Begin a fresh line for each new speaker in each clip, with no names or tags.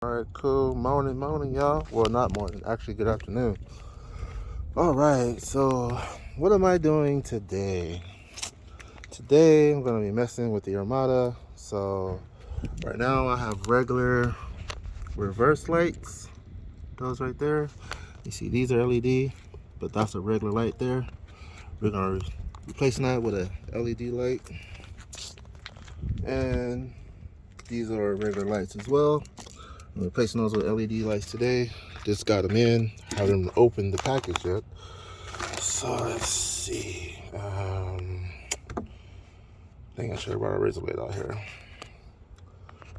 Alright, cool. Morning, y'all. Well, not morning. Actually, good afternoon. Alright, so what am I doing today? Today, I'm going to be messing with the Armada. So, right now, I have regular reverse lights. Those right there. You see, these are LED, but that's a regular light there. We're going to replace that with a LED light. And these are regular lights as well. I'm replacing those with LED lights today. Just got them in. Haven't opened the package yet. So let's see. I think I should have brought a razor blade out here.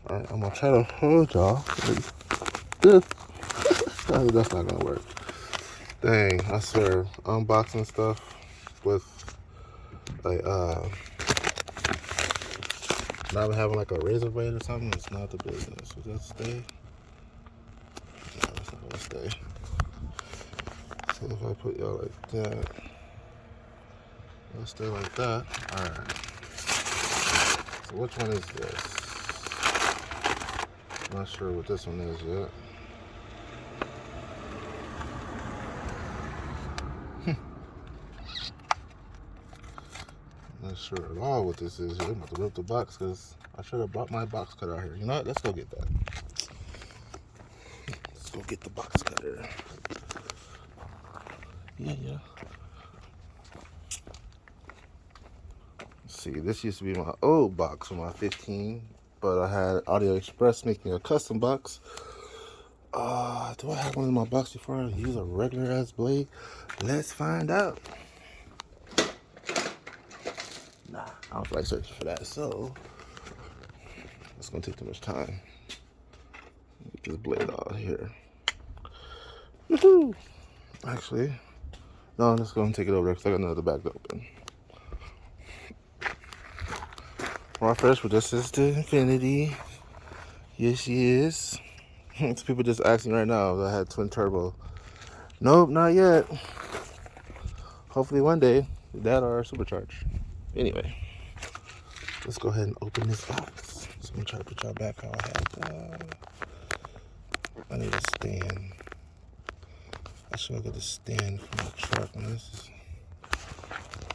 Alright, I'm gonna try to hold y'all. That's not gonna work. Dang, I swear, unboxing stuff with like not having like a razor blade or something, it's not the business. Will that stay? No, it's not gonna stay. So if I put y'all like that, it'll stay like that. Alright. So which one is this? Not sure what this one is yet. Not sure at all what this is yet. I'm about to rip the box because I should have brought my box cutter out here. You know what? Let's go get that. Let's go get the box cutter. Yeah. Let's see, this used to be my old box for my 15, but I had Audio Express making a custom box. Do I have one in my box before I use a regular ass blade? Let's find out. Nah, I don't feel like searching for that, so it's gonna take too much time. Get this blade out here. Woohoo! Actually, no, I'm just gonna take it over there because I got another bag to open. Well, first, this is the Infinity. Yes, she is. People just asking right now if I had twin turbo. Nope, not yet. Hopefully one day, that or supercharged. Anyway, let's go ahead and open this box. So I'm gonna try to put y'all back how I had. I need a stand. I should get a stand from the truck. Man, this is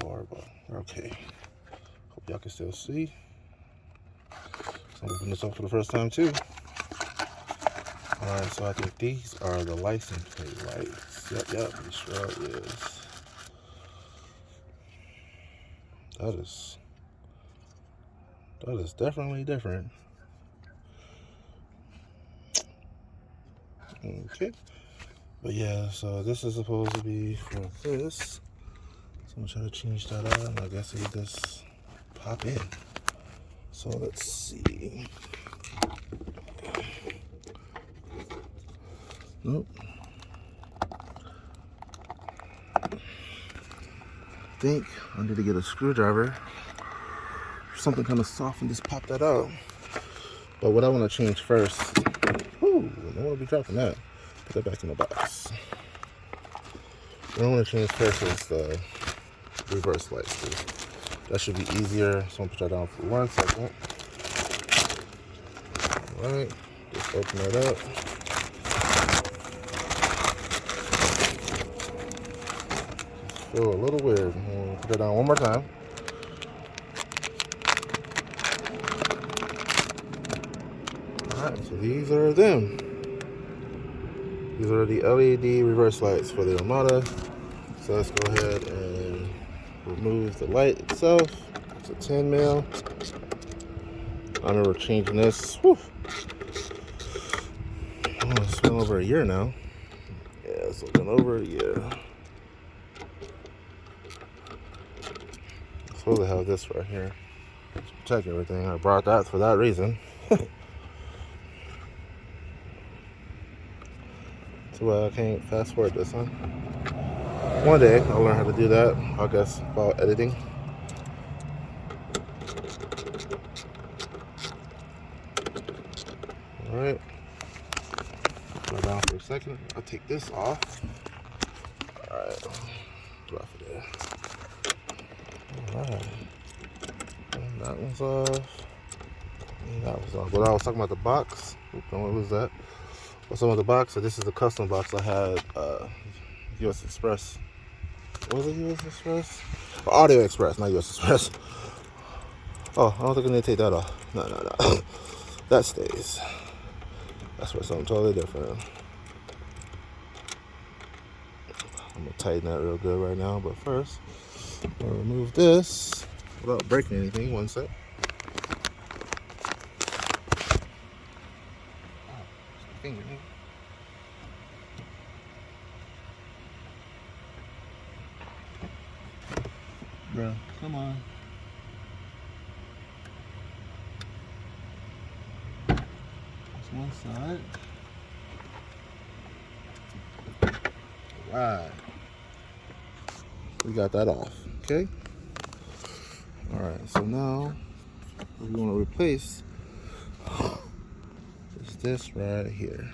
horrible. Okay. Hope y'all can still see. So I'm opening this up for the first time too. Alright, so I think these are the license plate lights. Yep, it sure is. That is definitely different. Okay. But yeah, so this is supposed to be for this. So I'm gonna try to change that out, and I guess it just pop in. So let's see. Nope. I think I need to get a screwdriver, something kind of soft, and just pop that out. But what I want to change first, I don't want to be dropping that. Put that back in the box. What I want to change first is the reverse lights. That should be easier. So I'm gonna put that down for 1 second. All right, just open it up. Feel a little weird. Put it down one more time. Alright, so these are them. These are the LED reverse lights for the Armada. So let's go ahead and remove the light itself. It's a 10 mil. I remember changing this. Whew. Oh, it's been over a year now. Yeah, it's been over a year. I'm supposed to have this right here to protect everything. I brought that for that reason. So I can't fast forward this, huh? One day I'll learn how to do that. I guess while editing. All right. Go down for a second. I'll take this off. All right. Drop it there. All right. And that one's off. That was all. But I was talking about the box. What was that? I was talking about the box. So this is the custom box I had. US Express. Was it US Express? Audio Express, not US Express. Oh, I don't think I need to take that off. No. That stays. That's for something totally different. I'm gonna tighten that real good right now, but first, I'm gonna remove this without breaking anything. One sec. Bro, come on. That's one side. Alright. We got that off. Okay? Alright, so now what we want to replace is this right here.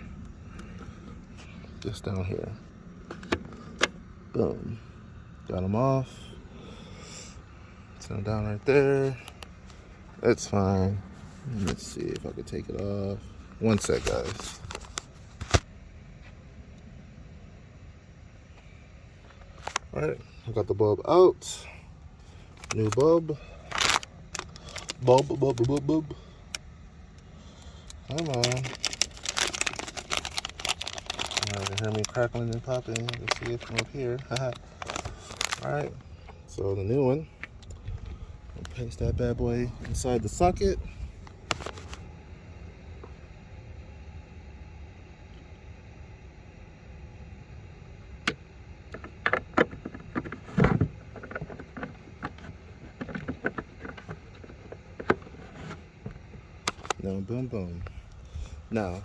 This down here. Boom. Got them off. Set them down right there. That's fine. Let's see if I can take it off. One sec, guys. Alright, I got the bulb out. New bulb. Bulb. Come on. You can hear me crackling and popping. Let's see it from up here. Alright, so the new one. I'll paste that bad boy inside the socket. Now, boom. Now,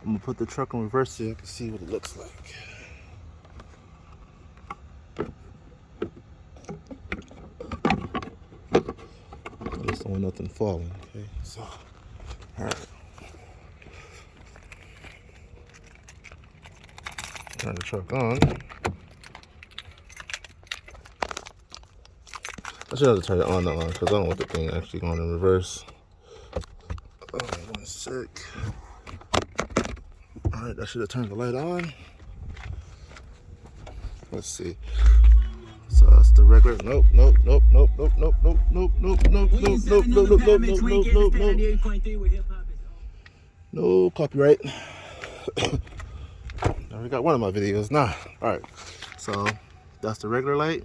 I'm gonna put the truck in reverse so you can see what it looks like. I just don't want nothing falling, okay? So, alright. Turn the truck on. I should have to turn it on because I don't want the thing actually going in reverse. Oh, one sec. Alright, I should have turned the light on. Let's see. So it's the regular. Nope. No copyright. Now we got one of my videos. Nah. Alright. So that's the regular light.